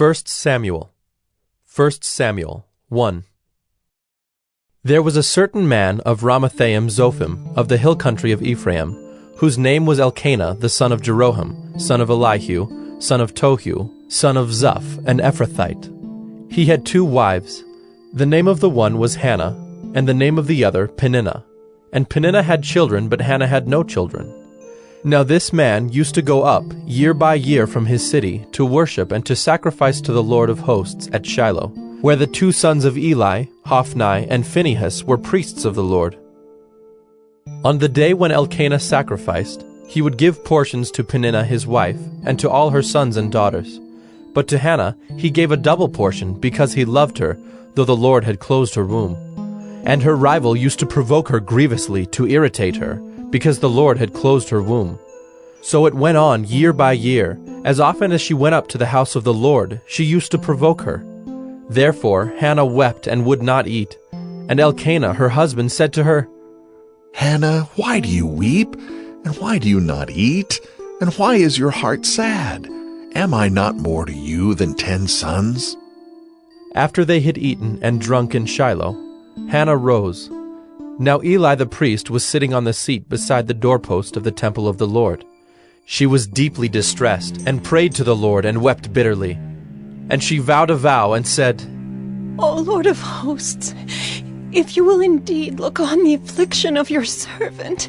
1 Samuel 1. There was a certain man of Ramathaim Zophim, of the hill country of Ephraim, whose name was Elkanah the son of Jeroham, son of Elihu, son of Tohu, son of Zuph, an Ephrathite. He had 2 wives. The name of the one was Hannah, and the name of the other Peninnah. And Peninnah had children, but Hannah had no children. Now this man used to go up year by year from his city to worship and to sacrifice to the Lord of hosts at Shiloh, where the 2 sons of Eli, Hophni and Phinehas, were priests of the Lord. On the day when Elkanah sacrificed, he would give portions to Peninnah his wife, and to all her sons and daughters. But to Hannah he gave a double portion, because he loved her, though the Lord had closed her womb. And her rival used to provoke her grievously to irritate her, because the Lord had closed her womb. So it went on year by year. As often as she went up to the house of the Lord, she used to provoke her. Therefore Hannah wept and would not eat. And Elkanah her husband said to her, Hannah, why do you weep? And why do you not eat? And why is your heart sad? Am I not more to you than 10 sons? After they had eaten and drunk in Shiloh, Hannah rose. Now Eli the priest was sitting on the seat beside the doorpost of the temple of the Lord. She was deeply distressed, and prayed to the Lord, and wept bitterly. And she vowed a vow, and said, O Lord of hosts, if you will indeed look on the affliction of your servant,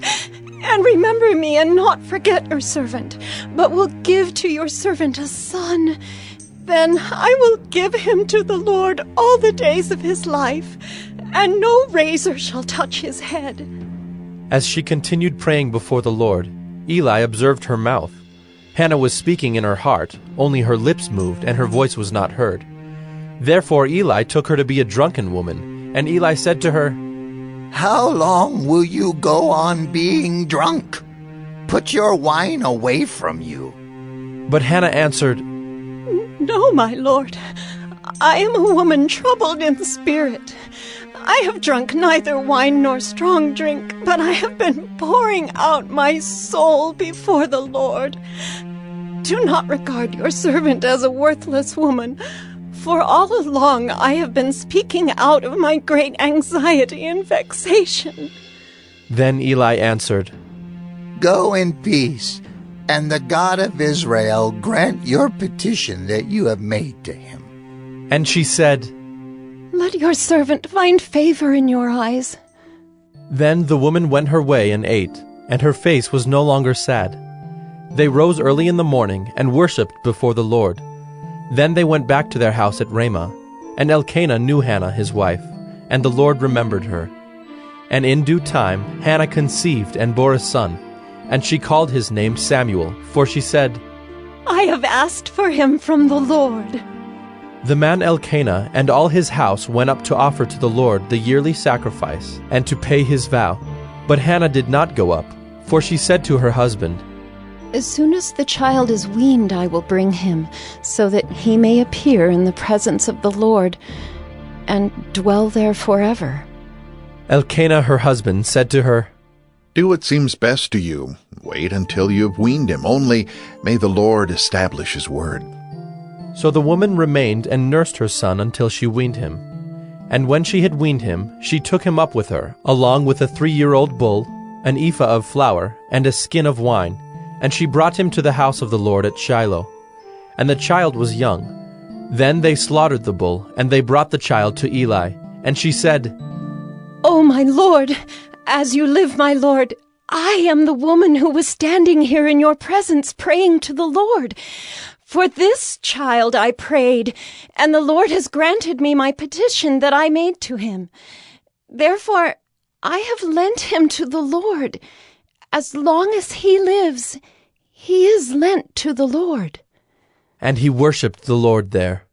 and remember me, and not forget your servant, but will give to your servant a son, then I will give him to the Lord all the days of his life, and no razor shall touch his head. As she continued praying before the Lord, Eli observed her mouth. Hannah was speaking in her heart, only her lips moved, and her voice was not heard. Therefore Eli took her to be a drunken woman, and Eli said to her, How long will you go on being drunk? Put your wine away from you. But Hannah answered, No, my lord, I am a woman troubled in spirit. I have drunk neither wine nor strong drink, but I have been pouring out my soul before the Lord. Do not regard your servant as a worthless woman, for all along I have been speaking out of my great anxiety and vexation. Then Eli answered, Go in peace, and the God of Israel grant your petition that you have made to him. And she said, Let your servant find favor in your eyes. Then the woman went her way and ate, and her face was no longer sad. They rose early in the morning and worshipped before the Lord. Then they went back to their house at Ramah. And Elkanah knew Hannah his wife, and the Lord remembered her. And in due time Hannah conceived and bore a son, and she called his name Samuel, for she said, I have asked for him from the Lord. The man Elkanah and all his house went up to offer to the Lord the yearly sacrifice, and to pay his vow. But Hannah did not go up, for she said to her husband, As soon as the child is weaned, I will bring him, so that he may appear in the presence of the Lord, and dwell there forever. Elkanah her husband said to her, Do what seems best to you. Wait until you have weaned him. Only may the Lord establish his word. So the woman remained and nursed her son until she weaned him. And when she had weaned him, she took him up with her, along with a 3-year-old bull, an ephah of flour, and a skin of wine, and she brought him to the house of the Lord at Shiloh. And the child was young. Then they slaughtered the bull, and they brought the child to Eli. And she said, O my lord, as you live, my lord, I am the woman who was standing here in your presence praying to the Lord. For this child I prayed, and the Lord has granted me my petition that I made to him. Therefore I have lent him to the Lord. As long as he lives, he is lent to the Lord. And he worshipped the Lord there.